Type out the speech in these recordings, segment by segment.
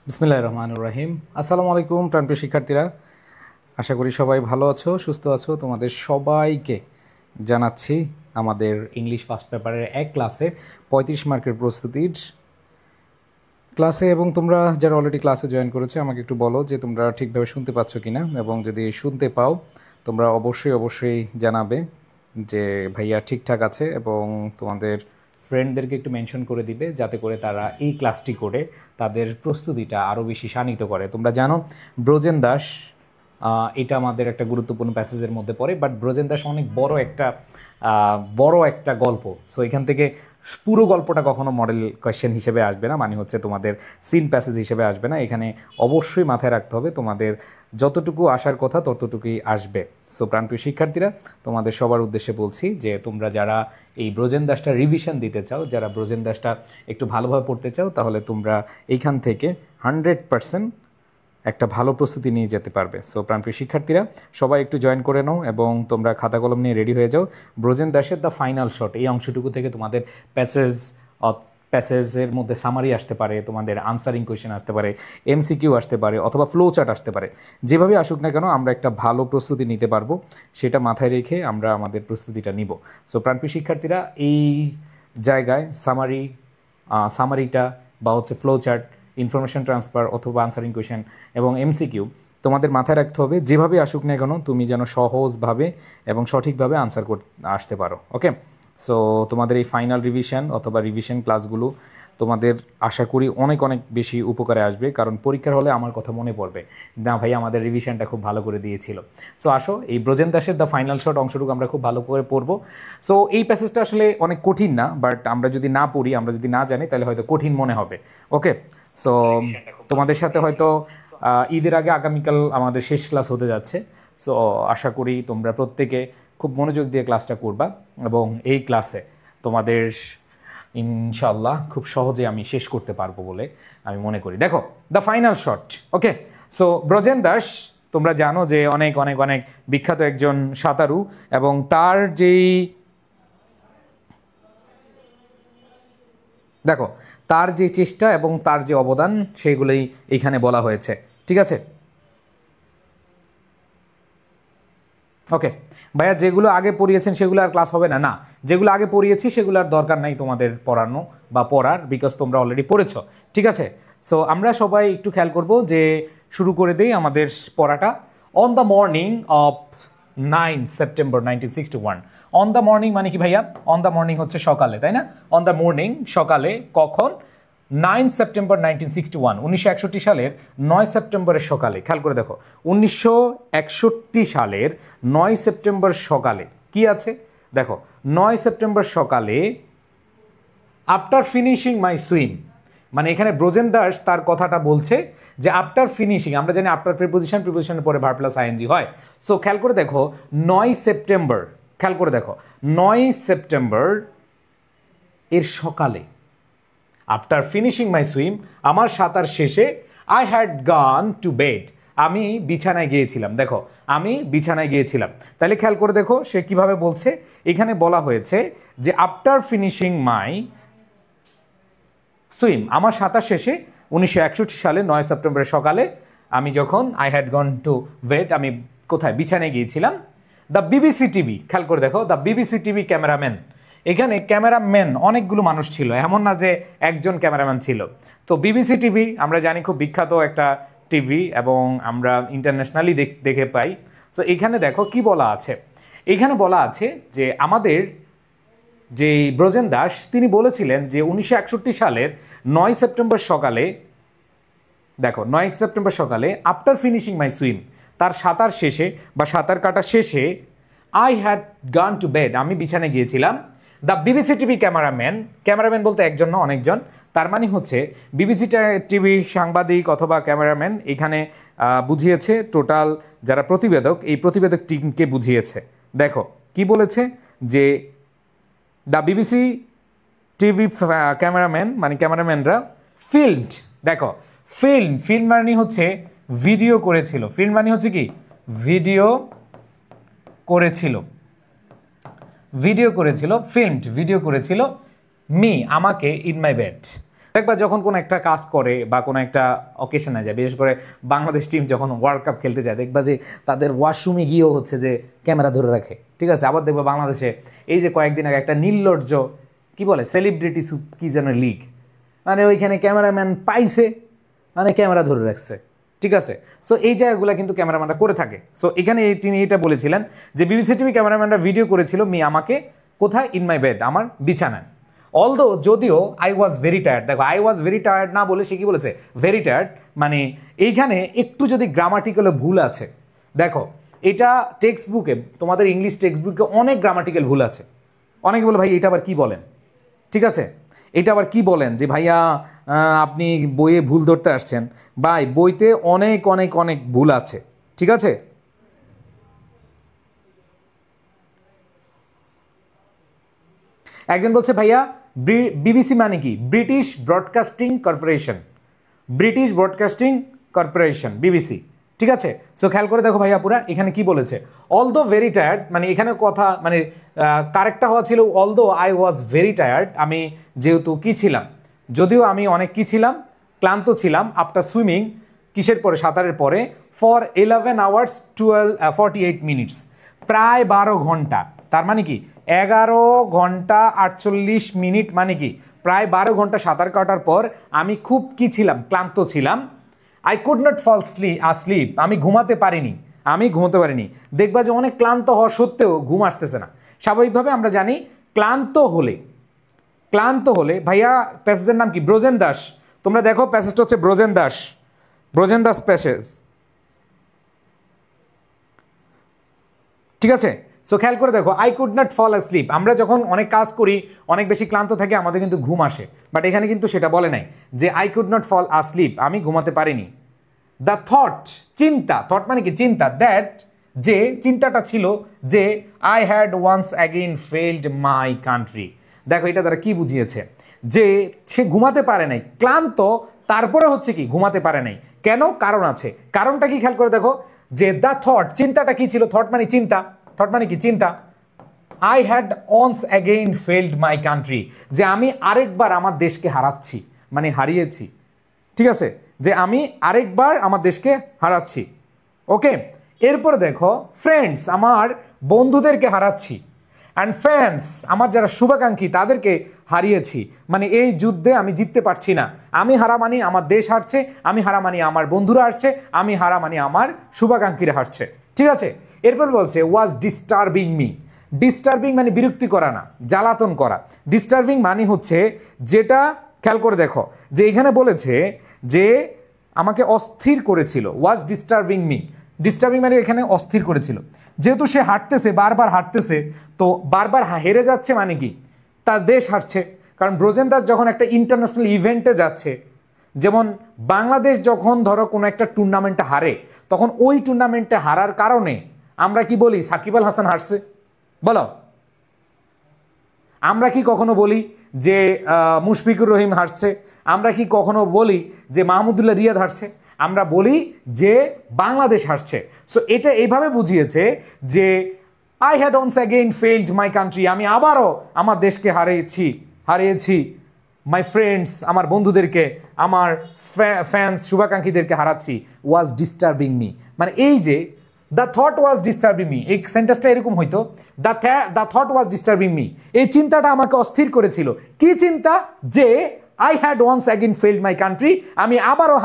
বিসমিল্লাহির রহমানির রহিম। আসসালামু আলাইকুম প্রাণপ্রিয় শিক্ষার্থীরা, আশা করি সবাই ভালো আছো, সুস্থ আছো। তোমাদের সবাইকে জানাচ্ছি আমাদের ইংলিশ ফার্স্ট পেপারের এক ক্লাসে 35 মার্কের প্রস্তুতির ক্লাসে। এবং তোমরা যারা অলরেডি ক্লাসে জয়েন করেছো আমাকে একটু বলো যে তোমরা ঠিকভাবে শুনতে পাচ্ছ কি না, এবং যদি শুনতে পাও তোমরা অবশ্যই জানাবে যে ভাইয়া ঠিকঠাক আছে, এবং তোমাদের ফ্রেন্ডদেরকে একটু মেনশন করে দিবে যাতে করে তারা এই ক্লাসটি করে তাদের প্রস্তুতিটা আরও বেশি শানিত করে। তোমরা জানো ব্রজেন দাস, এটা আমাদের একটা গুরুত্বপূর্ণ প্যাসেজের মধ্যে পড়ে, বাট ব্রজেন দাস অনেক বড় একটা গল্প। সো এখান থেকে পুরো গল্পটা কখনো মডেল কোয়েশ্চেন হিসেবে আসবে না, মানে হচ্ছে তোমাদের সিন প্যাসেজ হিসেবে আসবে না। এখানে অবশ্যই মাথায় রাখতে হবে তোমাদের যতটুকু আসার কথা ততটুকুই আসবে। সো প্রাণপ্রিয় শিক্ষার্থীরা, তোমাদের সবার উদ্দেশ্যে বলছি যে তোমরা যারা এই ব্রজেন দাসটা রিভিশন দিতে চাও, যারা ব্রজেন দাসটা একটু ভালোভাবে পড়তে চাও, তাহলে তোমরা এইখান থেকে 100% একটা ভালো প্রস্তুতি নিয়ে যেতে পারবে। সো প্রাণপ্রিয় শিক্ষার্থীরা, সবাই একটু জয়েন করে নাও এবং তোমরা খাতা কলম নিয়ে রেডি হয়ে যাও। ব্রজেন দাসের দ্য ফাইনাল শট, এই অংশটুকু থেকে তোমাদের প্যাসেজের মধ্যে সামারি আসতে পারে, তোমাদের আনসারিং কোয়েশ্চেন আসতে পারে, এমসিকিউ আসতে পারে, অথবা ফ্লো চার্ট আসতে পারে। যেভাবে আসুক না কেন আমরা একটা ভালো প্রস্তুতি নিতে পারবো, সেটা মাথায় রেখে আমরা আমাদের প্রস্তুতিটা নিব। সো প্রাণপ্রিয় শিক্ষার্থীরা, এই জায়গায় সামারিটা বা হচ্ছে ফ্লো চার্ট, ইনফরমেশন ট্রান্সফার অথবা আনসারিং কোয়েশ্চেন এবং এমসিকিউ তোমাদের মাথায় রাখতে হবে। যেভাবে আসুক না কেন তুমি যেন সহজভাবে এবং সঠিকভাবে আনসার আসতে পারো। ওকে, সো তোমাদের এই ফাইনাল রিভিশন অথবা রিভিশন ক্লাসগুলো তোমাদের আশা করি অনেক বেশি উপকারে আসবে, কারণ পরীক্ষার হলে আমার কথা মনে পড়বে, না ভাই আমাদের রিভিশনটা খুব ভালো করে দিয়েছিল। সো আসো, এই ব্রজেন দাসের দ্য ফাইনাল শট অংশটুকু আমরা খুব ভালো করে পড়বো। সো এই প্যাসেজটা আসলে অনেক কঠিন না, বাট আমরা যদি না পড়ি, আমরা যদি না জানি, তাহলে হয়তো কঠিন মনে হবে। ওকে, সো তোমাদের সাথে হয়তো ঈদের আগে আগামীকাল আমাদের শেষ ক্লাস হতে যাচ্ছে। সো আশা করি তোমরা প্রত্যেকে খুব মনোযোগ দিয়ে ক্লাসটা করবা, এবং এই ক্লাসে তোমাদের ইনশাল্লাহ খুব সহজে আমি শেষ করতে পারবো বলে আমি মনে করি। দেখো the final shot. Okay, so Brajen Das তোমরা জানো যে অনেক বিখ্যাত একজন সাঁতারু, এবং তার যেই দেখো তার যে চেষ্টা এবং তার যে অবদান সেগুলোই এইখানে বলা হয়েছে। ঠিক আছে, ওকে ভাইয়া, যেগুলো আগে পড়িয়েছেন সেগুলো আর ক্লাস হবে না, না যেগুলো আগে পড়িয়েছি সেগুলো আর দরকার নাই তোমাদের পড়ানো বা পড়ার, বিকজ তোমরা অলরেডি পড়েছো। ঠিক আছে, সো আমরা সবাই একটু খেয়াল করব যে শুরু করে দেই আমাদের পড়াটা। On the morning of 9 September 1961। On the morning মানে কি ভাইয়া? অন দ্য মর্নিং হচ্ছে সকালে, তাই না? অন দ্য মর্নিং সকালে, কখন? 9 সেপ্টেম্বর 1961, 1961 সালের 9 সেপ্টেম্বরের সকালে। খেয়াল করে দেখো, 1961 সালের 9 সেপ্টেম্বর সকালে কি আছে দেখো। 9 সেপ্টেম্বর সকালে আফটার ফিনিশিং মাই সুইম, মানে এখানে ব্রজেন দাস তার কথাটা বলছে যে আফটার ফিনিশিং, আমরা জানি আফটার প্রিপোজিশনের পরে ভার্ব প্লাস আইএনজি হয়। সো খেয়াল করে দেখো 9 সেপ্টেম্বর, খেয়াল করে দেখো 9 সেপ্টেম্বর এর সকালে, আফটার ফিনিশিং মাই সুইম, আমার সাঁতার শেষে, আই হ্যাড গান টু বেড, আমি বিছানায় গিয়েছিলাম। দেখো আমি বিছানায় গিয়েছিলাম, তাহলে খেয়াল করে দেখো সে কিভাবে বলছে। এখানে বলা হয়েছে যে আফটার ফিনিশিং মাই সুইম, আমার সাঁতার শেষে 1961 সালে 9 সেপ্টেম্বরের সকালে আমি যখন I had gone to bed, আমি কোথায়? বিছানায় গিয়েছিলাম। দ্য বিবিসি টিভি, খেয়াল করে দেখো দ্য বিবিসি টিভি ক্যামেরাম্যান, এখানে ক্যামেরাম্যান অনেকগুলো মানুষ ছিল, এমন না যে একজন ক্যামেরাম্যান ছিল। তো বিবিসি টিভি আমরা জানি খুব বিখ্যাত একটা টিভি, এবং আমরা ইন্টারন্যাশনালি দেখে পাই। সো এখানে দেখো কি বলা আছে, এখানে বলা আছে যে আমাদের যে ব্রজেন দাস তিনি বলেছিলেন যে 1961 সালের 9 সেপ্টেম্বর সকালে, দেখো 9 সেপ্টেম্বর সকালে আফটার ফিনিশিং মাই সুইম, তার সাঁতার শেষে বা সাঁতার কাটা শেষে, আই হ্যাড গান টু বেড, আমি বিছানায় গিয়েছিলাম। The BBC TV cameraman, cameraman বলতে একজন না অনেকজন, তার মানে হচ্ছে বিবিসি টিভি সাংবাদিক অথবা ক্যামেরাম্যান, এখানে বুঝিয়েছে টোটাল যারা প্রতিবেদক, এই প্রতিবেদক টিমকে বুঝিয়েছে। দেখো কি বলেছে যে দ্য বিবিসি টিভি ক্যামেরাম্যান মানে ক্যামেরাম্যানরা ফিল্মড, দেখো ফিল্ম মানে হচ্ছে ভিডিও করেছিল, ফিল্ম মানে হচ্ছে কি ভিডিও করেছিল, ফিল্মড ভিডিও করেছিল মি আমাকে ইন মাই বেড। দেখবা যখন কোনো একটা কাজ করে বা কোনো একটা অকেশনে যায়, বিশেষ করে বাংলাদেশ টিম যখন ওয়ার্ল্ড কাপ খেলতে যায়, দেখবা যে তাদের ওয়াশরুমে গিয়েও হচ্ছে যে ক্যামেরা ধরে রাখে, ঠিক আছে। আবার দেখবা বাংলাদেশে এই যে কয়েকদিন আগে একটা নির্লজ্জ কি বলে সেলিব্রিটি কি যেন লিগ, মানে ওইখানে ক্যামেরাম্যান পাইছে, মানে ক্যামেরা ধরে রাখছে, ঠিক আছে। সো এই জায়গাগুলো কিন্তু ক্যামেরাম্যানরা করে থাকে। সো এখানে তিনি এটা বলেছিলেন যে বিবিসি টিভি ক্যামেরাম্যানরা ভিডিও করেছিল আমাকে কোথায়, ইন মাই বেড, আমার বিছানায়। অলদো যদিও আই ওয়াজ ভেরি টায়ার্ড, দেখো আই ওয়াজ ভেরি টায়ার্ড না বলে সে কি বলেছে ভেরি টায়ার্ড, মানে এইখানে একটু যদি গ্রামাটিক্যালে ভুল আছে, দেখো এটা টেক্সট বুকে, তোমাদের ইংলিশ টেক্সট বুকে অনেক গ্রামাটিক্যাল ভুল আছে। অনেকে বলে ভাই এটা আবার কি বলেন, ঠিক আছে, এটা আবার কি বলেন যে ভাইয়া আপনি বইয়ে ভুল ধরতে আসছেন। ভাই বইতে অনেক অনেক অনেক ভুল আছে, ঠিক আছে। একজন বলছে ভাইয়া বিবিসি মানে কি, British broadcasting corporation, British broadcasting corporation BBC, ঠিক আছে। সো খেয়াল করে দেখো ভাইয়া পুরা এখানে কি বলেছে, অলদো ভেরি টায়ার্ড, মানে এখানে কথা মানে কারেক্টটা হওয়া ছিল although I was very tired, আমি যেহেতু কি ছিলাম, যদিও আমি অনেক কি ছিলাম, ক্লান্ত ছিলাম, আফটার সুইমিং, কিসের পরে, সাঁতারের পরে, ফর 11 hours 48 minutes, প্রায় 12 ঘন্টা, তার মানে কি 11 ঘন্টা 48 মিনিট, মানে কি প্রায় 12 ঘন্টা সাঁতার কাটার পর আমি খুব কি ছিলাম, ক্লান্ত ছিলাম। I could not fall asleep, আমি ঘুমাতে পারিনি, আমি ঘুমোতে পারিনি। দেখবা যে অনেক ক্লান্ত হওয়া সত্ত্বেও ঘুম আসতেছে না। স্বাভাবিকভাবে আমরা জানি ক্লান্ত হলে ভাইয়া প্যাসেজের নাম কি, ব্রোজেন দাস। তোমরা দেখো প্যাসেজটা হচ্ছে ব্রোজেন দাস প্যাসেজ, ঠিক আছে। সো খেয়াল করে দেখো I could not fall asleep, আমরা যখন অনেক কাজ করি, অনেক বেশি ক্লান্ত থাকি, আমাদের কিন্তু ঘুম আসে, বাট এখানে কিন্তু সেটা বলে নাই যে I could not fall asleep, আমি ঘুমাতে পারিনি। দ্য থট, চিন্তা, থট মানে কি চিন্তা, দ্যাট, যে চিন্তাটা ছিল যে I had once again failed my country. দেখো এটা দ্বারা কি বুঝিয়েছে, যে সে ঘুমাতে পারে নাই, ক্লান্ত, তারপরে হচ্ছে কি ঘুমাতে পারে নাই, কেন, কারণ আছে। কারণটা কি খেয়াল করে দেখো, যে দ্য থট, চিন্তাটা কি ছিল, থট মানে চিন্তা, থট মানে কি চিন্তা, I had once again failed my country, যে আমি আরেকবার আমার দেশকে হারাচ্ছি, মানে হারিয়েছি, ঠিক আছে, যে আমি আরেকবার আমার দেশকে হারাচ্ছি, ওকে। এরপরে দেখো ফ্রেন্ডস, আমার বন্ধুদেরকে হারাচ্ছি, অ্যান্ড ফ্যান্স, আমার যারা শুভাকাঙ্ক্ষী তাদেরকে হারিয়েছি, মানে এই যুদ্ধে আমি জিততে পারছি না। আমি হারা মানি আমার দেশ হারছে, আমি হারা মানি আমার বন্ধুরা হারছে, আমি হারা মানি আমার শুভাকাঙ্ক্ষীরা হারছে, ঠিক আছে। এরপর বলছে ওয়াজ ডিস্টার্বিং মি, ডিস্টার্বিং মানে বিরক্তি করা না, জ্বালাতন করা। ডিস্টার্বিং মানে হচ্ছে যেটা, খেয়াল করে দেখো যে এখানে বলেছে যে আমাকে অস্থির করেছিল, ওয়াজ ডিস্টার্বিং মি, ডিস্টার্বিং মানে এখানে অস্থির করেছিল। যেহেতু সে হাঁটতেছে, বারবার হাঁটতেছে, তো বারবার হেরে যাচ্ছে মানে কি তার দেশ হারছে। কারণ ব্রোজেন দাস যখন একটা ইন্টারন্যাশনাল ইভেন্টে যাচ্ছে, যেমন বাংলাদেশ যখন ধরো কোনো একটা টুর্নামেন্টে হারে, তখন ওই টুর্নামেন্টে হারার কারণে আমরা কি বলি, সাকিব আল হাসান হারছে, বলো। আমরা কি কখনো বলি যে মুশফিকুর রহিম হারছে? আমরা কি কখনো বলি যে মাহমুদুল্লাহ রিয়াদ হারছে? আমরা বলি যে বাংলাদেশ হারছে। সো এটা এইভাবে বুঝিয়েছে যে I had once again failed my country, আমি আবারও আমার দেশকে হারিয়েছি, মাই ফ্রেন্ডস, আমার বন্ধুদেরকে, আমার ফ্যান্স, শুভাকাঙ্ক্ষীদেরকে হারাচ্ছি, ওয়াজ ডিস্টার্বিং মি, মানে এই যে the thought was disturbing me, এই সেন্টেন্সটা এরকম হইতো, the thought was disturbing me, এই চিন্তাটা আমাকে অস্থির করেছিল। কি চিন্তা? যে I had once again failed my country, আমি আবারও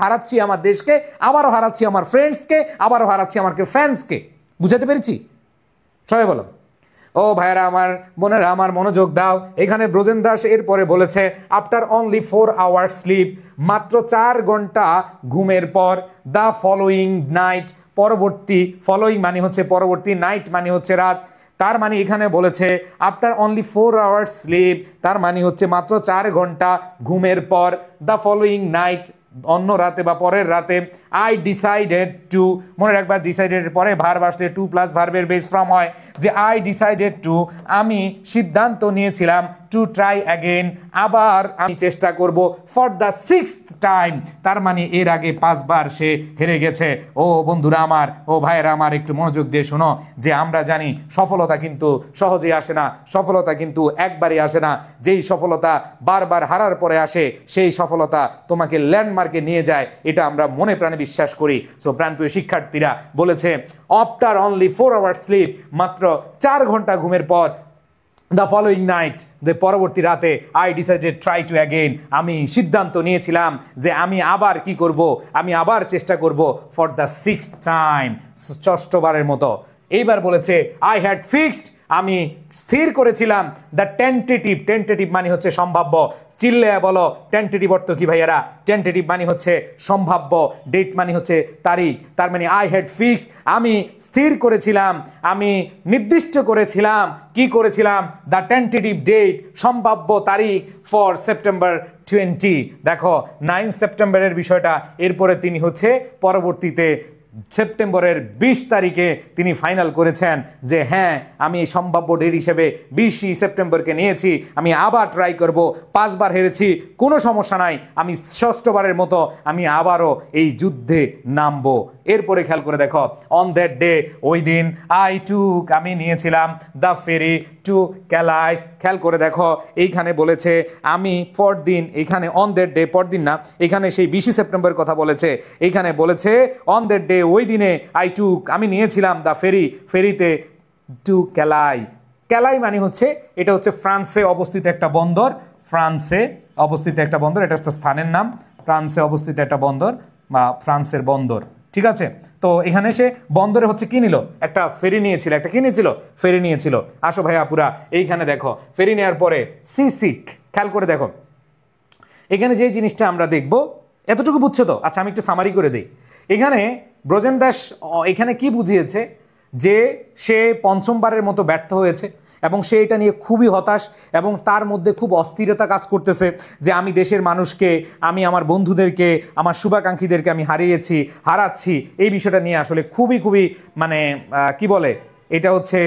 হারাচ্ছি আমার দেশকে, আবারও হারাচ্ছি আমার ফ্রেন্ডসকে, আবারও হারাচ্ছি আমার ফ্যান্সকে। বুঝাতে পেরেছি? সবাই বলো। ও ভাইরা আমার, বোনেরা আমার, মনোযোগ দাও। এখানে ব্রোজেন দাস এরপরে বলেছে আফটার অনলি 4 hours স্লিপ, মাত্র 4 ঘন্টা ঘুমের পর, দ্য ফলোয়িং নাইট, পরবর্তী, ফলোয়িং মানে হচ্ছে পরবর্তী, নাইট মানে হচ্ছে রাত, তার মানে এখানে বলেছে আফটার অনলি 4 hours স্লিপ, তার মানে হচ্ছে মাত্র 4 ঘন্টা ঘুমের পর, দ্য ফলোয়িং নাইট, অন্য রাতে বা পরের রাতে আই ডিসাইডেড টু, মনে রাখবা ডিসাইডেড পরে ভার্ব আসলে টু প্লাস ভার্বের বেস ফর্ম হয়, যে আই ডিসাইডেড টু, আমি সিদ্ধান্ত নিয়েছিলাম, টু ট্রাই অ্যাগেন, আবার আমি চেষ্টা করব, ফর দ্য 6th টাইম, তার মানে এর আগে 5 বার সে হেরে গেছে। ও বন্ধুরা আমার, ও ভাইয়েরা আমার, একটু মনোযোগ দিয়ে শোনো, যে আমরা জানি সফলতা কিন্তু সহজে আসে না, সফলতা কিন্তু একবারই আসে না, যেই সফলতা বারবার হারার পরে আসে সেই সফলতা তোমাকে ল্যান্ডমার্কে নিয়ে যায়, এটা আমরা মনে প্রাণে বিশ্বাস করি। সো প্রাণপ্রিয় শিক্ষার্থীরা বলেছে আফটার অনলি 4 আওয়ার স্লিপ, মাত্র 4 ঘন্টা ঘুমের পর, দ্য ফলোয়িং নাইট, পরবর্তী রাতে, I decided try to again, আমি সিদ্ধান্ত নিয়েছিলাম যে আমি আবার কি করব, আমি আবার চেষ্টা করব, ফর দ্য 6th টাইম, 6ষ্ঠবারের মতো। এইবার বলেছে আই হ্যাড ফিক্সড, আমি স্থির করেছিলাম, দ্য টেন্টেটিভ, টেন্টেটিভ মানে হচ্ছে সম্ভাব্য, চিল্লে বলো টেন্টেটিভ অর্থ কি ভাইয়ারা? টেন্টেটিভ মানে হচ্ছে সম্ভাব্য, ডেট মানে হচ্ছে তারিখ, তার মানে আই হ্যাড ফিক্সড, আমি স্থির করেছিলাম, আমি নির্দিষ্ট করেছিলাম, কি করেছিলাম? দ্য টেন্টেটিভ ডেট, সম্ভাব্য তারিখ, ফর সেপ্টেম্বর 20। দেখো 9 সেপ্টেম্বরের বিষয়টা, এরপরে তিনি হচ্ছে পরবর্তীতে সেপ্টেম্বরের 20 তারিখে তিনি ফাইনাল করেছেন যে হ্যাঁ, আমি সম্ভাব্য ডেট হিসেবে 20 সেপ্টেম্বরকে নিয়েছি, আমি আবার ট্রাই করব, 5 বার হেরেছি, কোনো সমস্যা নাই, আমি 6ষ্ঠবারের মতো আমি আবারও এই যুদ্ধে নামবো। এরপরে খেয়াল করে দেখো, অন দ্যাট ডে, ওই দিন, আই টুক, আমি নিয়েছিলাম, দ্য ফেরি টু ক্যালাইস। খেয়াল করে দেখো এইখানে বলেছে আমি পরদিন, এখানে অন দ্যাট ডে পরদিন না, এখানে সেই 20 সেপ্টেম্বরের কথা বলেছে, এইখানে বলেছে অন দ্যাট ডে, ওই দিনে, আই টুক, আমি নিয়েছিলাম, দ্য ফেরি, ফেরিতে, টু ক্যালাই। ক্যালাই মানে হচ্ছে, এটা হচ্ছে ফ্রান্সে অবস্থিত একটা বন্দর, ফ্রান্সে অবস্থিত একটা বন্দর, এটা হচ্ছে স্থানের নাম, ফ্রান্সে অবস্থিত একটা বন্দর বা ফ্রান্সের বন্দর, ঠিক আছে? তো এখানে সে বন্দরে হচ্ছে কি নিল? একটা ফেরি নিয়েছিল, একটা কি নিয়েছিল? ফেরি নিয়েছিল। আসো ভাই আপুরা, এইখানে দেখো ফেরি নেওয়ার পরে সি সিক, খেয়াল করে দেখো এখানে যে জিনিসটা আমরা দেখব, এতটুকু বুঝছো তো? আচ্ছা আমি একটু সামারি করে দিই। এখানে ব্রজেন দাস এখানে কি বুঝিয়েছে, যে সে 5মবারের মতো ব্যর্থ হয়েছে এবং সে এটা নিয়ে খুবই হতাশ এবং তার মধ্যে খুব অস্থিরতা কাজ করতেছে, যে আমি দেশের মানুষকে, আমি আমার বন্ধুদেরকে, আমার শুভাকাঙ্ক্ষীদেরকে আমি হারাচ্ছি, এই বিষয়টা নিয়ে আসলে খুবই মানে কি বলে, এটা হচ্ছে,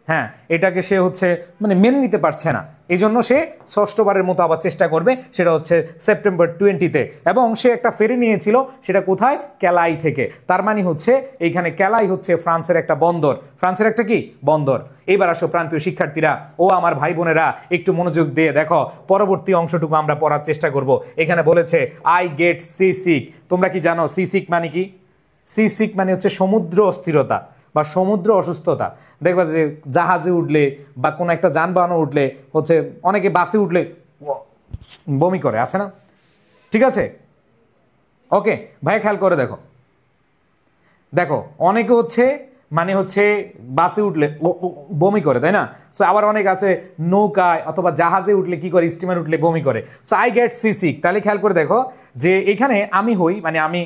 হ্যাঁ, এটাকে সে হচ্ছে মানে মেনে নিতে পারছে না, এই জন্য সে 6ষ্ঠবারের মতো আবার চেষ্টা করবে, সেটা হচ্ছে সেপ্টেম্বর 20-তে। এবং সে একটা ফেরি নিয়েছিল, সেটা কোথায়? ক্যালাই থেকে। তার মানে হচ্ছে এইখানে ক্যালাই হচ্ছে ফ্রান্সের একটা বন্দর, ফ্রান্সের একটা কি বন্দর। এইবার আসো প্রাণপ্রিয় শিক্ষার্থীরা ও আমার ভাই বোনেরা, একটু মনোযোগ দিয়ে দেখো, পরবর্তী অংশটুকু আমরা পড়ার চেষ্টা করব। এখানে বলেছে আই গেট সি সিক। তোমরা কি জানো সি সিক মানে কি? সি সিক মানে হচ্ছে সমুদ্র অস্থিরতা বা সমুদ্র অসুস্থতা। দেখবা যে জাহাজে উঠলে বা কোনো একটা যানবাহনে উঠলে হচ্ছে, অনেকে বাসে উঠলে বমি করে, আছে না? ঠিক আছে, ওকে ভাই, খেয়াল করে দেখো, দেখো অনেকে হচ্ছে মানে হচ্ছে বাসে উঠলে বমি করে, তাই না? সো আবার অনেক আছে নৌকায় অথবা জাহাজে উঠলে কি করে, স্টিমার উঠলে বমি করে। So I get sea sick, তাহলে খেয়াল করে দেখো যে এখানে আমি হই, মানে আমি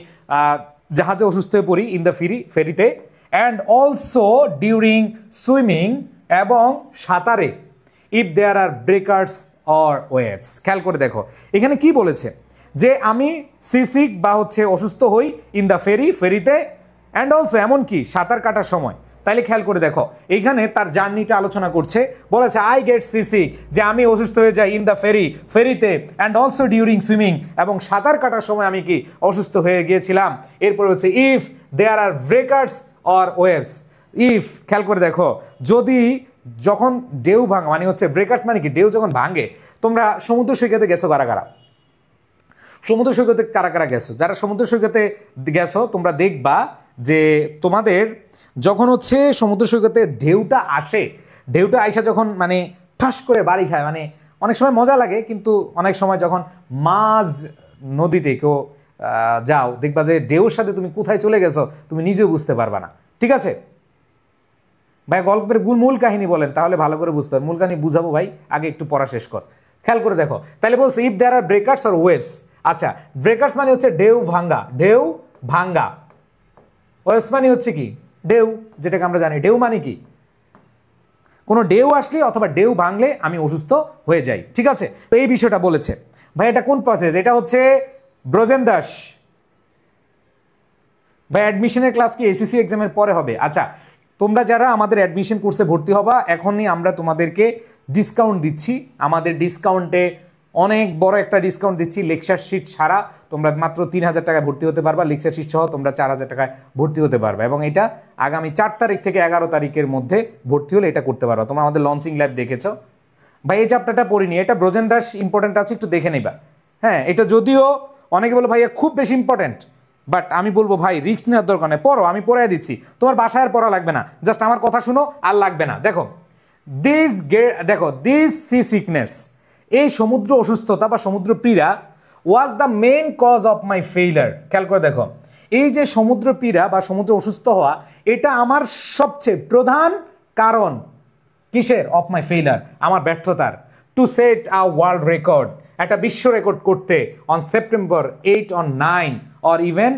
জাহাজে অসুস্থ হয়ে পড়ি, ইন দ্য ফেরিতে, অ্যান্ড অলসো ডিউরিং সুইমিং, এবং সাঁতারে, if there are breakers or waves. খেয়াল করে দেখো এখানে কি বলেছে, যে আমি সিসিক বা হচ্ছে অসুস্থ হই ইন দ্য ফেরিতে, অ্যান্ড অলসো এমনকি সাঁতার কাটার সময়। তাইলে খেয়াল করে দেখো এইখানে তার জার্নিটা আলোচনা করছে, বলেছে আই গেট সিসিক, যে আমি অসুস্থ হয়ে যাই ইন দ্য ফেরিতে, অ্যান্ড অলসো ডিউরিং সুইমিং, এবং সাঁতার কাটার সময় আমি কি অসুস্থ হয়ে গিয়েছিলাম। এরপর হচ্ছে if there are breakers or waves. If, খেয়াল করে দেখো, যদি, যখন ঢেউ ভাঙা, মানে হচ্ছে ব্রেকার্স মানে কি, ঢেউ যখন ভাঙে। তোমরা সমুদ্র সৈকতে গেছো কারা কারা? সমুদ্র সৈকতে কারা কারা গেছো? যারা সমুদ্র সৈকতে গেছো তোমরা দেখবা যে তোমাদের যখন হচ্ছে সমুদ্র সৈকতে ঢেউটা আসে, ঢেউটা আইসা যখন মানে ঠাস করে বাড়ি খায়, মানে অনেক সময় মজা লাগে, কিন্তু অনেক সময় যখন মাঝ নদীতে কেউ যাও, দেখবা যে ঢেউর সাথে তুমি কোথায় চলে গেছো তুমি নিজেও বুঝতে পারবা না। ঠিক আছে ভাই, গল্পের মূল কাহিনী বলেন, তাহলে ভালো করে বুঝতে হবে। মূল কাহিনী বুঝাবো ভাই, আগে একটু পড়া শেষ কর। খেয়াল করে দেখো, তাহলে বলছে if there are breakers or waves. আচ্ছা, ব্রেকার্স মানে হচ্ছে ঢেউ ভাঙ্গা, ওয়েভস মানে হচ্ছে কি, ঢেউ, যেটাকে আমরা জানি। ঢেউ মানে কি, কোনো ঢেউ আসলে অথবা ঢেউ ভাঙলে আমি অসুস্থ হয়ে যাই। ঠিক আছে, তো এই বিষয়টা বলেছে ভাই। এটা কোন প্যাসেজ? এটা হচ্ছে ব্রজেন দাস ভাই, অ্যাডমিশনের ক্লাস কি এসএসসি এক্সামের পরে হবে? আচ্ছা, তোমরা যারা আমাদের অ্যাডমিশন কোর্সে ভর্তি হবা, এখনই আমরা তোমাদেরকে ডিসকাউন্ট দিচ্ছি। আমাদের ডিসকাউন্টে অনেক বড় একটা ডিসকাউন্ট দিচ্ছি। লেকচার শিট ছাড়া তোমরা মাত্র 3000 টাকায় ভর্তি হতে পারবা, লেকচার শিট সহ তোমরা 4000 টাকায় ভর্তি হতে পারবা, এবং এটা আগামী 4 তারিখ থেকে 11 তারিখের মধ্যে ভর্তি হলে এটা করতে পারবা। তোমরা আমাদের লঞ্চিং ল্যাব দেখেছো ভাই, এই চ্যাপ্টারটা পড়িনি, এটা ব্রজেন দাস ইম্পর্টেন্ট আছে, একটু দেখে নেবা। হ্যাঁ, এটা যদিও অনেকে বলো ভাইয়া খুব বেশি ইম্পর্টেন্ট, বাট আমি বলবো ভাই রিস্ক নেওয়ার দরকার নেই, পড়ো, আমি পড়াই দিচ্ছি, তোমার বাসায় আর পড়া লাগবে না, জাস্ট আমার কথা শুনো আর লাগবে না। দেখো দিস সি সিকনেস, এই সমুদ্র অসুস্থতা বা সমুদ্র পীড়া was the main cause of my failure. খেয়াল করে দেখো, এই যে সমুদ্র পীড়া বা সমুদ্র অসুস্থ হওয়া, এটা আমার সবচেয়ে প্রধান কারণ কিসের? অফ মাই ফেইলার, আমার ব্যর্থতার। To set a world record, একটা বিশ্ব রেকর্ড করতে on September 8 or 9 or even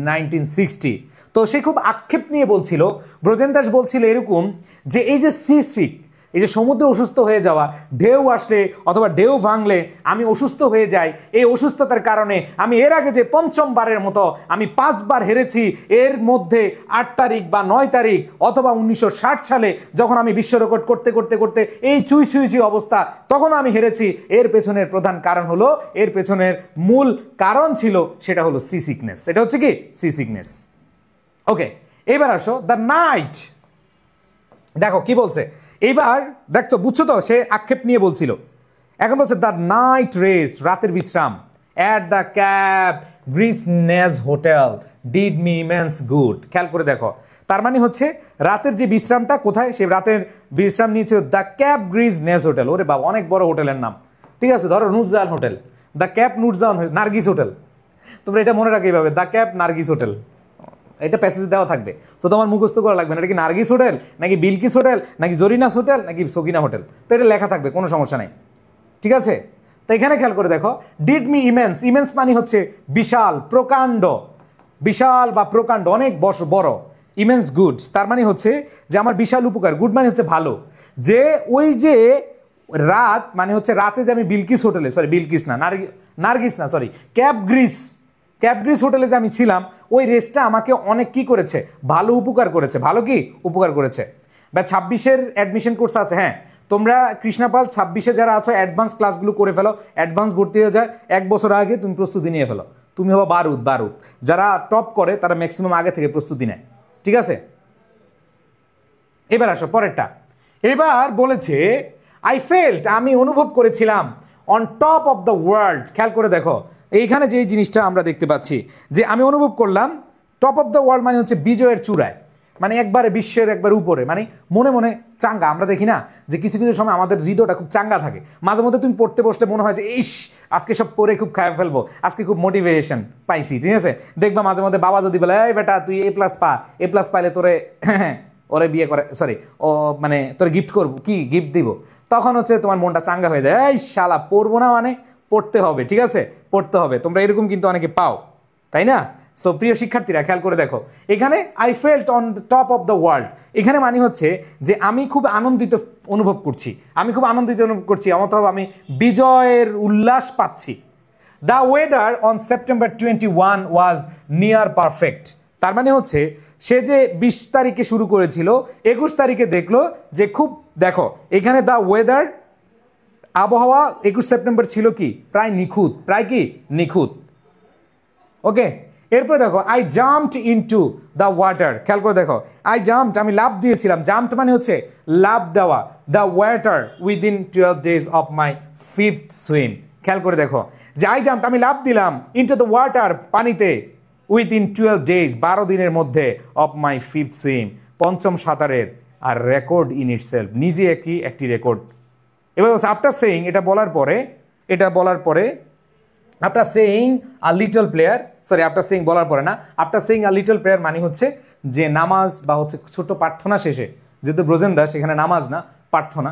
1960। তো সে খুব আক্ষেপ নিয়ে বলছিল, ব্রজেন দাস বলছিল এরকম যে এই যে সি সিক, এই যে সমুদ্রে অসুস্থ হয়ে যাওয়া, ঢেউ আসলে অথবা ঢেউ ভাঙলে আমি অসুস্থ হয়ে যাই, এই অসুস্থতার কারণে আমি এর আগে যে 5মবারের মতো আমি 5 বার হেরেছি, এর মধ্যে 8 তারিখ বা 9 তারিখ অথবা 1960 সালে যখন আমি বিশ্ব রেকর্ড করতে করতে করতে এই চুই অবস্থা, তখন আমি হেরেছি। এর পেছনের প্রধান কারণ হলো, এর পেছনের মূল কারণ ছিল, সেটা হলো সি সিকনেস। এটা হচ্ছে কি? Sea sickness. ওকে, এবার আসো দ্য নাইট। দেখো কি বলছে এইবার, দেখছো, বুঝছো তো, সে আক্ষেপ নিয়ে বলছিল। এখন বলছে দ্য নাইট রেস্ট, রাতের বিশ্রাম, at the Cap Gris Nez hotel did me immense good. খেয়াল করে দেখো, তার মানে হচ্ছে রাতের যে বিশ্রামটা কোথায়, সে রাতের বিশ্রাম নিয়েছে দ্য ক্যাপ গ্রিসনেস হোটেল। ওরে বাবা, অনেক বড় হোটেলের নাম, ঠিক আছে, ধরো Nurjahan hotel, the cap Nurjahan Nargis hotel. তোমরা এটা মনে রাখো এইভাবে, দ্য ক্যাপ নার্গিস হোটেল, এটা প্যাসেজ দেওয়া থাকবে, তো তোমার মুখস্থ করা লাগবে না। এটা কি নার্গিস হোটেল, নাকি বিলকিস হোটেল, নাকি জরিনাস হোটেল, নাকি সকিনা হোটেল, তো এটা লেখা থাকবে, কোনো সমস্যা নাই, ঠিক আছে। তো এখানে খেয়াল করে দেখো, ডিড মি ইমেন্স, ইমেন্স মানে হচ্ছে বিশাল, প্রকাণ্ড, বিশাল বা প্রকাণ্ড, অনেক বড়। ইমেন্স গুড, তার মানে হচ্ছে যে আমার বিশাল উপকার, গুড মানে হচ্ছে ভালো। যে ওই যে রাত মানে হচ্ছে রাতে যে আমি বিলকিস হোটেলে, সরি বিলকিস না, নার্গিস না, সরি ক্যাবগ্রিস হোটেলে যে আমি ছিলাম, ওই রেস্টটা আমাকে অনেক কি করেছে, ভালো উপকার করেছে। ভালো কি উপকার করেছে? বা 26-এর অ্যাডমিশন কোর্স আছে, হ্যাঁ, তোমরা কৃষ্ণাপাল 26-এ যারা আছো অ্যাডভান্স ক্লাসগুলো করে ফেলো, অ্যাডভান্স ভর্তি হয়ে যায়, 1 বছর আগে তুমি প্রস্তুতি নিয়ে ফেলো, তুমি হবা বারুদ। যারা টপ করে তারা ম্যাক্সিমাম আগে থেকে প্রস্তুতি নেয়, ঠিক আছে। এবার আসো পরেরটা। এবার বলেছে আই ফেল্ট, আমি অনুভব করেছিলাম, on top of the world. খেয়াল করে দেখো, এইখানে যে জিনিসটা আমরা দেখতে পাচ্ছি যে আমি অনুভব করলাম, টপ অফ দ্য ওয়ার্ল্ড মানে হচ্ছে বিজয়ের চূড়ায়, মানে একবারে বিশ্বের একবার উপরে, মানে মনে মনে চাঙ্গা। আমরা দেখি না যে কিছু কিছু সময় আমাদের হৃদয়টা খুব চাঙ্গা থাকে, মাঝে মধ্যে তুমি পড়তে বসলে মনে হয় যে ইস আজকে সব পড়ে খুব খায় ফেলবো, আজকে খুব মোটিভেশন পাইছি, ঠিক আছে। দেখবা মাঝে মধ্যে বাবা যদি বলে এই বেটা তুই এ প্লাস পাইলে তোরে ওরে বিয়ে করে, সরি ও মানে তোরে গিফট করবো, কি গিফট দিব, তখন হচ্ছে তোমার মনটা চাঙ্গা হয়ে যায়, এই শালা পড়বো না মানে পড়তে হবে, ঠিক আছে, পড়তে হবে। তোমরা এরকম কিন্তু অনেকে পাও, তাই না? সো প্রিয় শিক্ষার্থীরা খেয়াল করে দেখো, এখানে I felt on the top of the world, এখানে মানে হচ্ছে যে আমি খুব আনন্দিত অনুভব করছি, অথবা আমি বিজয়ের উল্লাস পাচ্ছি। The weather on September 21 was near perfect, তার মানে হচ্ছে সে যে 20 তারিখে শুরু করেছিল, 21 তারিখে দেখলো যে খুব, দেখো এখানে দ্য ওয়েদার, আবহাওয়া 21 সেপ্টেম্বর ছিল কি প্রায় নিখুঁত, প্রায় কি নিখুঁত। ওকে, এরপরে দেখো I jumped into the water. খেয়াল করে দেখো, আই জাম্পড, আমি লাফ দিয়েছিলাম, জাম্পড মানে হচ্ছে লাফ দেওয়া, the water within 12 days of my 5th swim. খেয়াল করে দেখো যে আই জাম্পড, আমি লাফ দিলাম, ইনটু দ্য ওয়াটার, পানিতে, উইদিন 12 days 12 দিনের মধ্যে, অফ মাই 5th সুইম, 5ম সাঁতারের। আর রেকর্ড ইন ইটসেলফ, নিজে একটি রেকর্ড। এবার আফটার সেইং, এটা বলার পরে after saying a little player, sorry after saying বলার পরে না, after saying a little player মানে হচ্ছে যে নামাজ বা হচ্ছে ছোট প্রার্থনা শেষে, যেহেতু ব্রজেন দাস এখানে নামাজ না প্রার্থনা,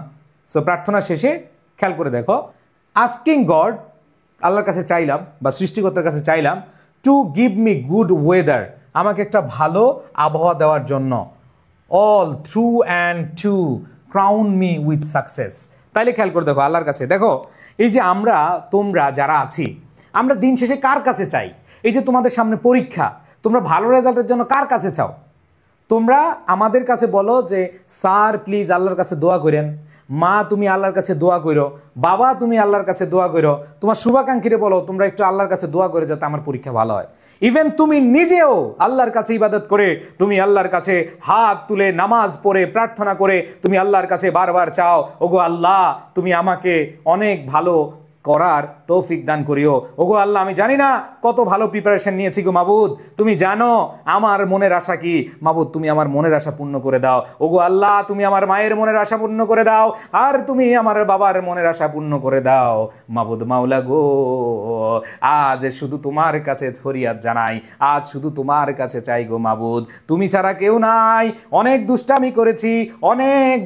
সো প্রার্থনা শেষে খেয়াল করে দেখো, আস্কিং গড, আল্লাহর কাছে চাইলাম বা সৃষ্টিকর্তার কাছে চাইলাম, to give me good weather, আমাকে একটা ভালো আবহাওয়া দেওয়ার জন্য, all through and to crown me with success. তাইলে খেয়াল করে দেখো আল্লাহর কাছে, দেখো এই যে তোমরা যারা আছি, আমরা দিন শেষে কার কাছে চাই? এই যে তোমাদের সামনে পরীক্ষা, তোমরা ভালো রেজাল্টের জন্য কার কাছে চাও? তোমরা আমাদের কাছে বলো যে স্যার প্লিজ আল্লাহর কাছে দোয়া করেন, মা তুমি আল্লাহর কাছে দোয়া করো, বাবা তুমি আল্লাহর কাছে দোয়া করো, তোমার শুভাকাঙ্ক্ষীরে বলো তোমরা একটু আল্লাহর কাছে দোয়া করে যাতে আমার পরীক্ষা ভালো হয়। ইভেন তুমি নিজেও আল্লাহর কাছে ইবাদত করে, তুমি আল্লাহর কাছে হাত তুলে নামাজ পড়ে প্রার্থনা করে তুমি আল্লাহর কাছে বারবার চাও, ওগো আল্লাহ তুমি আমাকে অনেক ভালো করার তৌফিক দান করিও। ওগো আল্লাহ আমি জানি না কত ভালো প্রিপারেশন নিয়েছি গো মাবুদ, তুমি জানো আমার মনের আশা কি, মাবুদ তুমি আমার মনের আশা পূর্ণ করে দাও। ওগো আল্লাহ তুমি আমার মায়ের মনের আশা পূর্ণ করে দাও, আর তুমি আমার বাবার মনের আশা পূর্ণ করে দাও। মাবুদ মাওলা গো, আজ শুধু তোমার কাছে ফরিয়াদ জানাই, আজ শুধু তোমার কাছে চাই গো মাবুদ, তুমি ছাড়া কেউ নাই। অনেক দুষ্টামি করেছি, অনেক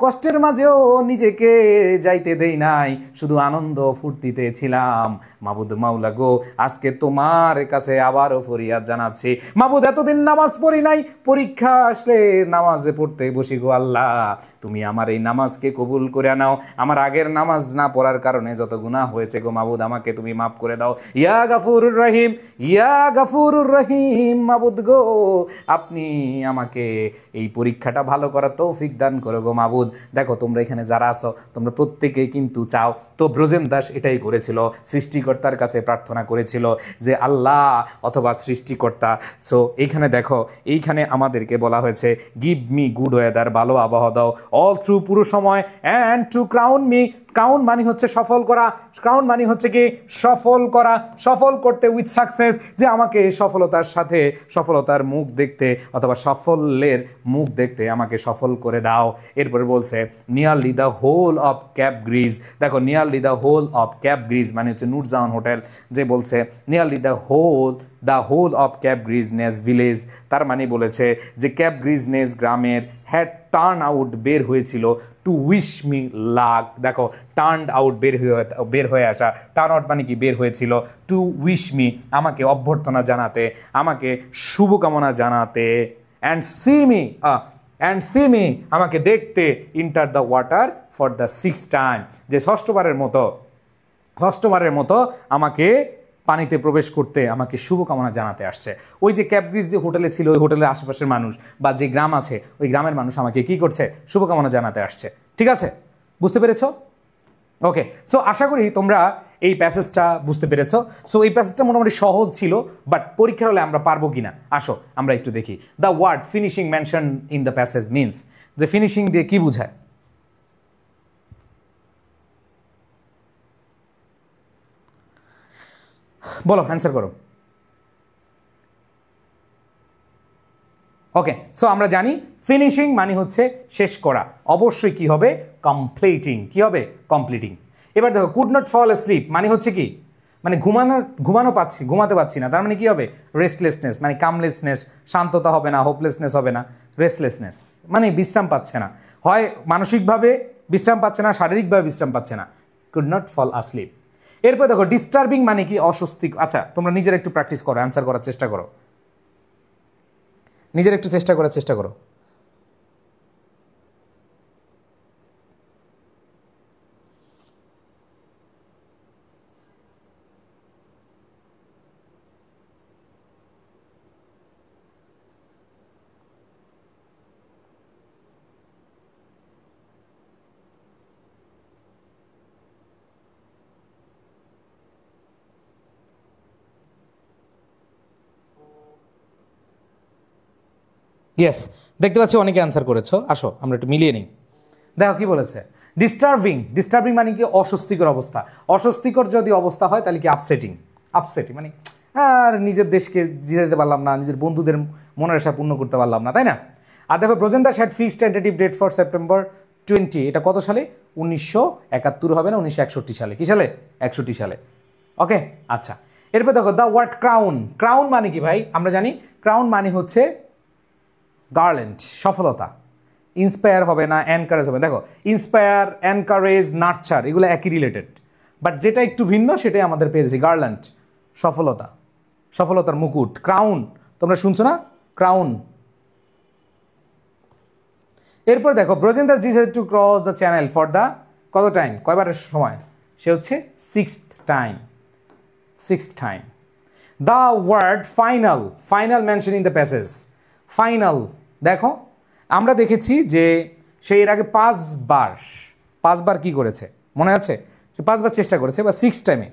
কষ্টের মাঝেও নিজেকে যাইতে দেই নাই, শুধু আনন্দ ফুর্তিতে ছিলাম। মাবুদ মাওলা গো, আজকে তোমার কাছে আবারও ফরিয়াদ জানাচ্ছি। মাবুদ এতদিন নামাজ পড়ি নাই, পরীক্ষা আসলে নামাজে পড়তে বসি গো আল্লাহ, তুমি আমার এই নামাজকে কবুল করে নাও। আমার আগের নামাজ না পড়ার কারণে যত গুনাহ হয়েছে গো মাবুদ, আমাকে তুমি মাফ করে দাও। ইয়া গাফুরুর রহিম, ইয়া গাফুরুর রহিম, মাবুদ গো আপনি আমাকে এই পরীক্ষাটা ভালো করার তৌফিক দান করো গো মাবুদ। দেখো তোমরা এখানে যারা আছো তোমরা প্রত্যেকেই কিন্তু চাও, তো ব্রজেন দাস এটাই করেছিল, সৃষ্টিকর্তার কাছে প্রার্থনা করেছিল যে আল্লাহ অথবা সৃষ্টিকর্তা। সো এইখানে দেখো, এইখানে আমাদেরকে বলা হয়েছে গিভ মি গুড ওয়েদার, ভালো আবহাওয়া দাও, অল থ্রু পুরো সময়, and to crown me, crown মানে হচ্ছে সফল করা, ক্রাউন মানে হচ্ছে কি সফল করা, সফল করতে উইথ সাকসেস, যে আমাকে সফলতার সাথে সফলতার মুখ দেখতে অথবা সাফল্যের মুখ দেখতে আমাকে সফল করে দাও। এরপরে বলছে nearly the whole of Cap Gris. দেখো nearly the whole of Cap Gris মানে হচ্ছে নুরজাহান হোটেল, যে বলছে nearly the whole of Cap Gris Nez village, তার মানে বলেছে যে ক্যাপ গ্রিজনেস গ্রামের হ্যাড টার্ন আউট বের হয়েছিল টু উইশ মি লাক। দেখো টার্ন আউট বের হয়ে আসা, টার্ন আউট মানে কি বের হয়েছিল, টু উইশ মি আমাকে অভ্যর্থনা জানাতে, আমাকে শুভকামনা জানাতে, অ্যান্ড সি মি আমাকে দেখতে, enter the water for the six time, যে ষষ্ঠবারের মতো আমাকে পানিতে প্রবেশ করতে আমাকে শুভকামনা জানাতে আসছে। ওই যে ক্যাপগ্রিজ যে হোটেলে ছিল, ওই হোটেলের আশেপাশের মানুষ বা যে গ্রাম আছে ওই গ্রামের মানুষ আমাকে কি করছে, শুভকামনা জানাতে আসছে। ঠিক আছে, বুঝতে পেরেছো? ওকে, সো আশা করি তোমরা এই প্যাসেজটা বুঝতে পেরেছো। সো এই প্যাসেজটা মোটামুটি সহজ ছিল, বাট পরীক্ষার হলে আমরা পারবো কিনা আসো আমরা একটু দেখি। The word finishing mention in the passage means, যে ফিনিশিং দিয়ে কি বোঝায়? বলো, অ্যান্সার করো। ওকে, সো আমরা জানি ফিনিশিং মানে হচ্ছে শেষ করা, অবশ্যই কি হবে, কমপ্লিটিং। কি হবে, কমপ্লিটিং। এবার দেখো কুড নট ফল অ্যাসলিপ মানে হচ্ছে কি, মানে ঘুমাতে পাচ্ছি না, তার মানে কি হবে, রেস্টলেসনেস, মানে কামলেসনেস, শান্ততা হবে না, হোপলেসনেস হবে না, রেস্টলেসনেস মানে বিশ্রাম পাচ্ছে না, হয় মানসিকভাবে বিশ্রাম পাচ্ছে না, শারীরিকভাবে বিশ্রাম পাচ্ছে না, কুড নট ফল আসলিপ। এরপর দেখো ডিস্টার্বিং মানে কি, অস্বস্তি। আচ্ছা তোমরা নিজের একটু প্র্যাকটিস করো, অ্যান্সার করার চেষ্টা করো, নিজের একটু চেষ্টা করো। ইয়েস, দেখতে পাচ্ছি অনেকে অ্যান্সার করেছো, আসো আমরা একটু মিলিয়ে নিই। দেখো কি বলেছে, ডিস্টার্বিং মানে কি, অস্বস্তিকর অবস্থা। অস্বস্তিকর যদি অবস্থা হয় তাহলে কি আপসেটিং মানে আর নিজের দেশকে জিতাতে পারলাম না, নিজের বন্ধুদের মনের আশা পূর্ণ করতে পারলাম না, তাই না? আর দেখো Brojen Das had fixed tentative date for September 20, এটা কত সালে, 1971 হবে না, 1961 সালে। কি সালে, 61 সালে। ওকে, আচ্ছা এরপর দেখো দ্য ওয়ার্ড ক্রাউন মানে কি ভাই, আমরা জানি ক্রাউন মানে হচ্ছে গার্ল্যান্ড, সফলতা। ইন্সপায়ার হবে না, এনকারেজ হবে। দেখো ইন্সপায়ার, এনকারেজ, নার্চার এগুলো একই রিলেটেড, বাট যেটা একটু ভিন্ন সেটাই আমাদের পেয়েছি। গার্ল্যান্ড সফলতা, সফলতার মুকুট। ক্রাউন তোমরা শুনছো না, ক্রাউন। এরপর দেখো Brojen Das decided to cross the channel for the কত টাইম, কয়বারের সময়, সে হচ্ছে sixth time. The word final, final mention in the passage, final. দেখো আমরা দেখেছি যে সে এর আগে পাঁচবার কি করেছে মনে আছে, সে 5 বার চেষ্টা করেছে বা 6 টাইমে,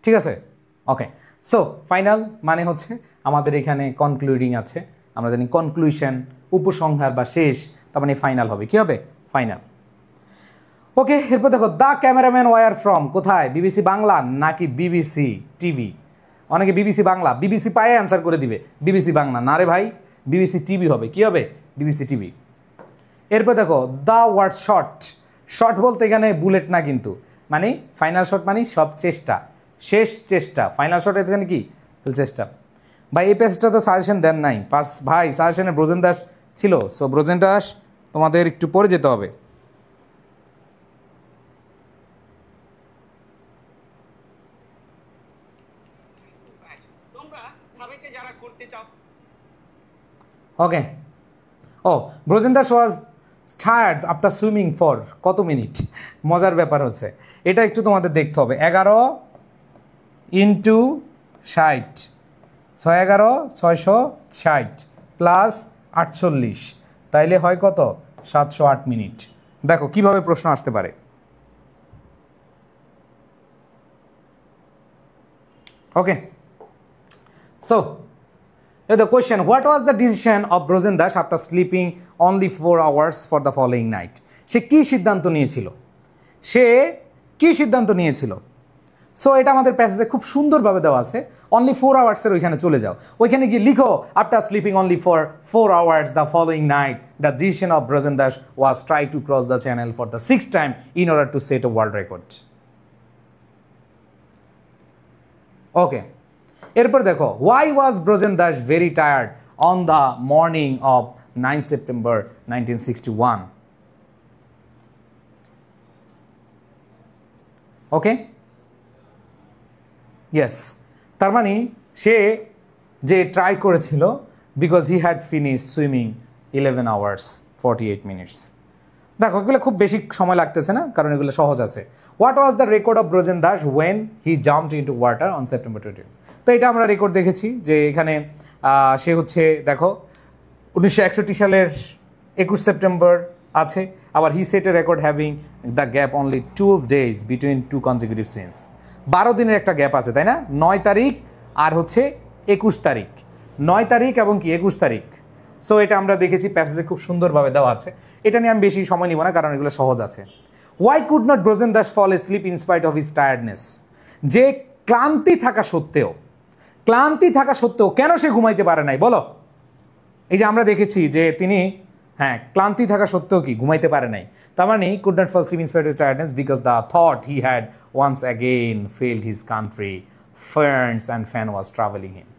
ঠিক আছে। ওকে, সো ফাইনাল মানে হচ্ছে আমাদের এখানে কনক্লুডিং আছে, আমরা জানি কনক্লুশন উপসংহার বা শেষ, তার মানে ফাইনাল হবে, কি হবে ফাইনাল। ওকে, এরপর দেখো দ্য ক্যামেরাম্যান ওয়ার ফ্রম, কোথায়, বিবিসি বাংলা নাকি বিবিসি টিভি। অনেকে বিবিসি বাংলা, বিবিসি পায়ে অ্যান্সার করে দিবে, বিবিসি বাংলা না রে ভাই, বিবিসি টিভি হবে, কি হবে বিবিসি টিভি। এরপর দেখো দ্য ওয়ার্ড শট, শট বলতে এখানে বুলেট না কিন্তু, মানে ফাইনাল শট মানে সব চেষ্টা, শেষ চেষ্টা, ফাইনাল শট এখানে কি ফুল চেষ্টা। ভাই এই পেজটা তো সাজেশন দেন নাই ভাই, সাজেশনে ব্রজেন দাস ছিল, সো ব্রজেন দাস তোমাদের একটু পরে যেতে হবে। ওকে, ও Brojen Das was tired after swimming for কত মিনিট, মজার ব্যাপার হচ্ছে এটা একটু তোমাদের দেখতে হবে। 11 ইন্টু 60, 611 660 প্লাস 48, তাইলে হয় কত 708 মিনিট। দেখো কিভাবে প্রশ্ন আসতে পারে। ওকে, so the question, what was the decision of Brojen Das after sleeping only 4 hours for the following night? সে কি সিদ্ধান্ত নিয়েছিল, সো এটা আমাদের প্যাসেজে খুব সুন্দরভাবে দেওয়া আছে। অনলি 4 আওয়ার্সের ওইখানে চলে যাও, ওইখানে গিয়ে লিখো after sleeping only for 4 hours the following night the decision of Brojen Das was try to cross the channel for the 6th time in order to set a world record. Okay, এরপর দেখো why was Brojen Das very tired on the morning of 9 September 1961। Okay, yes, তার মানে সে যে try করেছিল because he had finish swimming 11 hours 48 minutes। দেখো এগুলো খুব বেশি সময় লাগতেছে না, কারণ এগুলো সহজ আছে। What was the record of Brojen Das when he jumped into water on September 20। তো এটা আমরা রেকর্ড দেখেছি যে এখানে সে হচ্ছে দেখো 1961 সালের 21 সেপ্টেম্বর আছে, আবার he set a record having the gap only 12 days between 2 consecutive swims। 12 দিনের একটা গ্যাপ আছে তাই না, 9 তারিখ আর হচ্ছে 21 তারিখ, 9 তারিখ এবং কি 21 তারিখ। সো এটা আমরা দেখেছি প্যাসেজে খুব সুন্দরভাবে দেওয়া আছে, এটা নিয়ে আমি বেশি সময় নিব না কারণ এগুলো সহজ আছে। Why could not Brojen Das fall sleep in spite of his tiredness, যে ক্লান্তি থাকা সত্ত্বেও কেন সে ঘুমাইতে পারে নাই বলো। এই যে আমরা দেখেছি যে তিনি ক্লান্তি থাকা সত্ত্বেও কি ঘুমাইতে পারে নাই, তার মানে could not fall sleep in spite of tiredness because the thought he had once again failed his country, friends and fan was travelling him.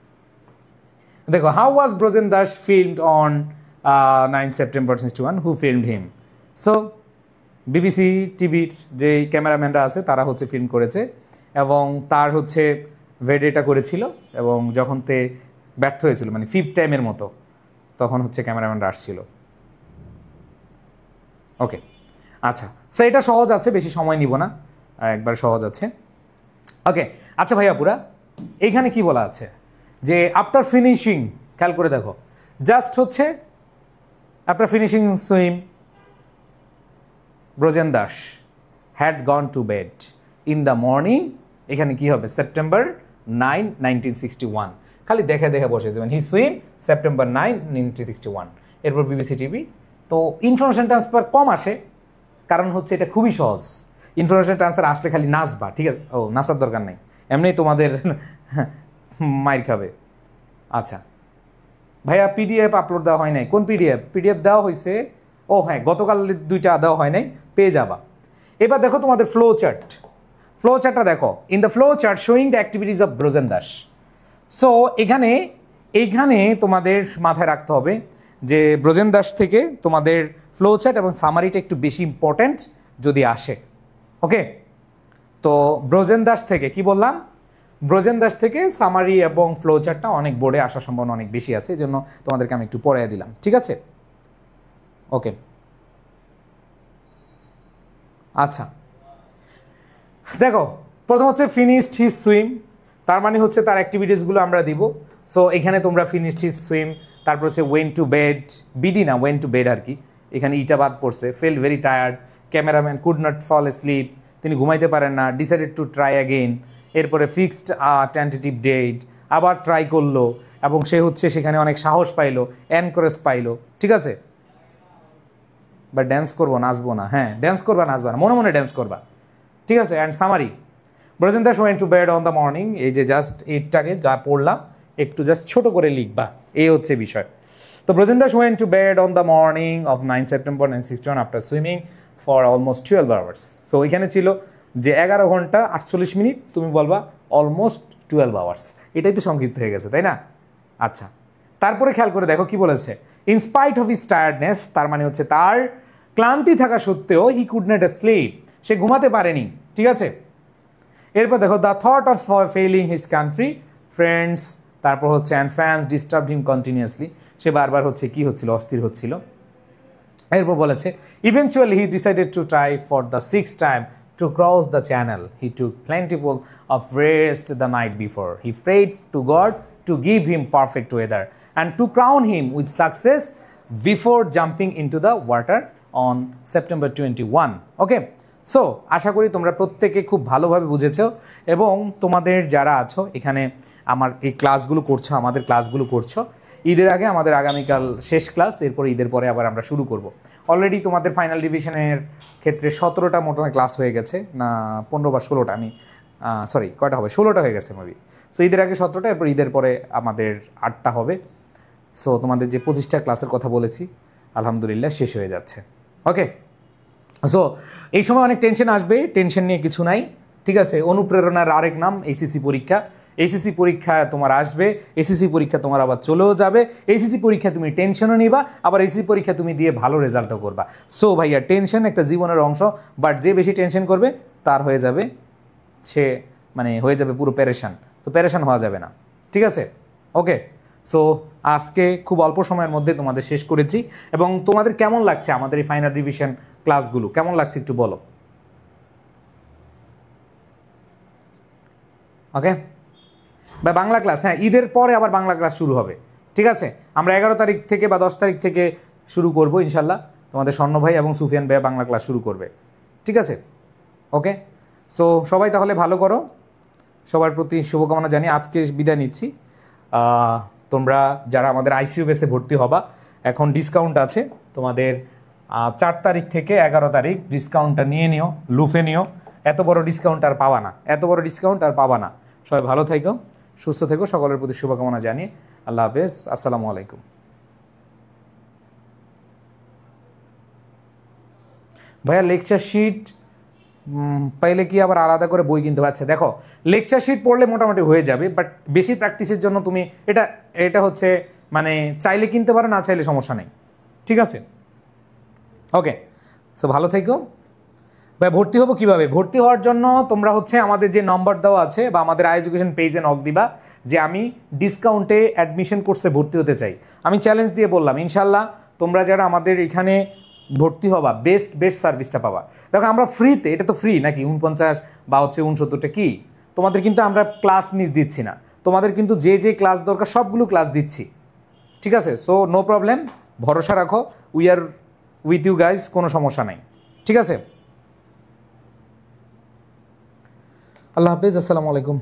দেখো how was Brojen Das filmed on 9 September 1961, who filmed him. So BBC টিভির যে ক্যামেরাম্যানরা আছে তারা হচ্ছে film করেছে এবং তার হচ্ছে ভেডেটা করেছিল, এবং যখন তে ব্যর্থ হয়েছিল মানে 5th টাইমের মতো, তখন হচ্ছে ক্যামেরাম্যানরা আসছিল। ওকে, আচ্ছা, সো এটা সহজ আছে, বেশি সময় নিব না, একবার সহজ আছে। ওকে, আচ্ছা ভাইয়া পুরা এইখানে কি বলা আছে যে আফটার ফিনিশিং, খেয়াল করে দেখো, জাস্ট হচ্ছে after finishing swim Brajen Das had gone to bed in the morning, এখানে কি হবে সেপ্টেম্বর 9, 1961, খালি দেখে বসে দেবেন হি সুইম সেপ্টেম্বর 9, 1961। এরপর বিবিসি টিভি। তো ইনফরমেশন ট্রান্সফার কম আসে, কারণ হচ্ছে এটা খুবই সহজ। ইনফরমেশন ট্রান্সফার আসলে খালি নাচবা, ঠিক আছে, ও নাচার দরকার নেই, এমনি তোমাদের মাইর খাবে। আচ্ছা ভাইয়া পিডিএফ আপলোড দেওয়া হয় নাই, কোন পিডিএফ দেওয়া হয়েছে, ও হ্যাঁ গতকাল 2টা দেওয়া হয় নাই, পেয়ে যাবা। এবার দেখো তোমাদের ফ্লো চার্টটা দেখো, in the flow chart showing the activities of Brojen Das. So এইখানে তোমাদের মাথায় রাখতে হবে যে ব্রজেন দাস থেকে তোমাদের ফ্লো চার্ট এবং সামারিটা একটু বেশি ইম্পর্ট্যান্ট যদি আসে। ওকে, তো ব্রজেন দাস থেকে কি বললাম, ব্রজেন দাস থেকে সামারি এবং ফ্লো চার্টটা অনেক বোর্ডে আসার সম্ভাবনা অনেক বেশি আছে, এই জন্য তোমাদেরকে আমি একটু পড়াইয়া দিলাম, ঠিক আছে। ওকে, আচ্ছা দেখো, প্রথম হচ্ছে ফিনিশড হিজ সুইম, তার মানে হচ্ছে তার অ্যাক্টিভিটিসগুলো আমরা দিব। সো এখানে তোমরা ফিনিশড হিজ সুইম, তারপর হচ্ছে ওয়েন টু বেড, বিডি না ওয়েন টু বেড আর কি, এখানে ইটা বাদ পড়ছে। Fell very tired, cameraman could not fall sleep, তিনি ঘুমাইতে পারেন না। ডিসাইডেড টু ট্রাই অ্যাগেন, এরপরে ফিক্সড টেন্টেটিভ ডেট, আবার ট্রাই করলো এবং সে হচ্ছে সেখানে অনেক সাহস পাইলো, এনকারেজ পাইলো। ঠিক আছে, বা ড্যান্স করবো নাচবো না, হ্যাঁ ড্যান্স করবা নাচবা না, মনে মনে ড্যান্স করবা। ঠিক আছে, and summary, ব্রজেন্দাস went to bed on the morning, এই যে জাস্ট এইটাকে যা পড়লাম একটু জাস্ট ছোট করে লিখবা, এই হচ্ছে বিষয়। তো ব্রজেন্দাস went to bed on the morning of 9 September 1961 after swimming for almost 12 hours. So এখানে ছিল যে 11 ঘন্টা 48 মিনিট, তুমি বলবা অলমোস্ট 12 আওয়ার্স, এটাই তো সংক্ষিপ্ত হয়ে গেছে তাই না? আচ্ছা, তারপরে খেয়াল করে দেখো কি বলেছে, ইনস্পাইট অফ হিজ টায়ার্ডনেস, তার মানে হচ্ছে তার ক্লান্তি থাকা সত্ত্বেও হি কুড নট স্লিপ, সে ঘুমাতে পারেনি। ঠিক আছে, এরপর দেখো the thought of failing his country friends, তারপর হচ্ছে and fans disturbed him continuously, সে বারবার হচ্ছে কি হচ্ছিল, অস্থির হচ্ছিল। এরপর বলেছে eventually he decided to try for the 6th time to cross the channel, he took plentiful of rest the night before, he prayed to God to give him perfect weather and to crown him with success before jumping into the water on September 21. Okay, so আশা করি তোমরা প্রত্যেকে খুব ভালোভাবে বুঝেছো এবং তোমাদের যারা আছো এখানে আমার এই ক্লাসগুলো করছো, আমাদের ক্লাসগুলো করছো। ঈদের আগে আমাদের আগামীকাল শেষ ক্লাস, এরপর ঈদের পরে আবার আমরা শুরু করব। অলরেডি তোমাদের ফাইনাল ডিভিশনের ক্ষেত্রে 17টা মোটামুটি ক্লাস হয়ে গেছে, না 15 বা 16টা, আমি সরি কয়টা হবে, 16টা হয়ে গেছে মেবি। সো ঈদের আগে 17টা, এরপর ঈদের পরে আমাদের 8টা হবে। সো তোমাদের যে 25টা ক্লাসের কথা বলেছি আলহামদুলিল্লাহ শেষ হয়ে যাচ্ছে। ওকে, সো এই সময় অনেক টেনশন আসবে, টেনশন নিয়ে কিছু নাই। ঠিক আছে, অনুপ্রেরণার আরেক নাম এইচএসসি পরীক্ষা। এইচএসসি পরীক্ষা তোমার আসবে, এইচএসসি পরীক্ষা তোমার আবার চলেও যাবে। এইচএসসি পরীক্ষা তুমি টেনশনও নিবা, আবার এইচএসসি পরীক্ষা তুমি দিয়ে ভালো রেজাল্টও করবা। সো ভাইয়া টেনশন একটা জীবনের অংশ, বাট যে বেশি টেনশন করবে তার হয়ে যাবে, সে মানে হয়ে যাবে পুরো প্যারেশান। তো প্যারেশান হওয়া যাবে না। ঠিক আছে, ওকে। সো আজকে খুব অল্প সময়ের মধ্যে তোমাদের শেষ করেছি, এবং তোমাদের কেমন লাগছে আমাদের এই ফাইনাল রিভিশন ক্লাসগুলো, কেমন লাগছে একটু বলো। ওকে, বা বাংলা ক্লাস, হ্যাঁ ঈদের পরে আবার বাংলা ক্লাস শুরু হবে। ঠিক আছে, আমরা 11 তারিখ থেকে বা 10 তারিখ থেকে শুরু করব ইনশাল্লাহ। তোমাদের স্বর্ণ ভাই এবং সুফিয়ান ভাই বাংলা ক্লাস শুরু করবে। ঠিক আছে, ওকে। সো সবাই তাহলে ভালো করো, সবার প্রতি শুভকামনা জানিয়ে আজকে বিদায় নিচ্ছি। তোমরা যারা আমাদের আইসিইউ বেসে ভর্তি হবা, এখন ডিসকাউন্ট আছে তোমাদের 4 তারিখ থেকে 11 তারিখ, ডিসকাউন্টটা নিয়ে নিও, লুফে নিও। এত বড় ডিসকাউন্ট আর পাবা না, এত বড় ডিসকাউন্ট আর পাবা না। সবাই ভালো থেকো, সুস্থ থেকো, সকলের প্রতি শুভকামনা জানিয়ে আল্লাহ হাফেজ, আসসালামু আলাইকুম। ভাইয়া লেকচার শিট পাইলে কি আবার আলাদা করে বই কিনতে পারছে? দেখো লেকচার শিট পড়লে মোটামুটি হয়ে যাবে, বাট বেশি প্র্যাকটিসের জন্য তুমি এটা হচ্ছে মানে চাইলে কিনতে পারো, না চাইলে সমস্যা নেই। ঠিক আছে, ওকে। সো ভালো থেকো ভাই। ভর্তি হবো কিভাবে? ভর্তি হওয়ার জন্য তোমরা হচ্ছে আমাদের যে নম্বর দেওয়া আছে বা আমাদের এডুকেশন পেজে নক দিবা যে আমি ডিসকাউন্টে অ্যাডমিশন কোর্সে ভর্তি হতে চাই। আমি চ্যালেঞ্জ দিয়ে বললাম ইনশাল্লাহ তোমরা যারা আমাদের এখানে ভর্তি হবা বেস্ট সার্ভিসটা পাবা। দেখো আমরা ফ্রিতে, এটা তো ফ্রি নাকি, 49 বা হচ্ছে 69টা কি, তোমাদের কিন্তু আমরা ক্লাস মিস দিচ্ছি না, তোমাদের কিন্তু যে যে ক্লাস দরকার সবগুলো ক্লাস দিচ্ছি। ঠিক আছে, সো নো প্রবলেম, ভরসা রাখো, we are with you guys, কোনো সমস্যা নাই। ঠিক আছে, আল্লাহ হাফেজ, আসসালামু আলাইকুম।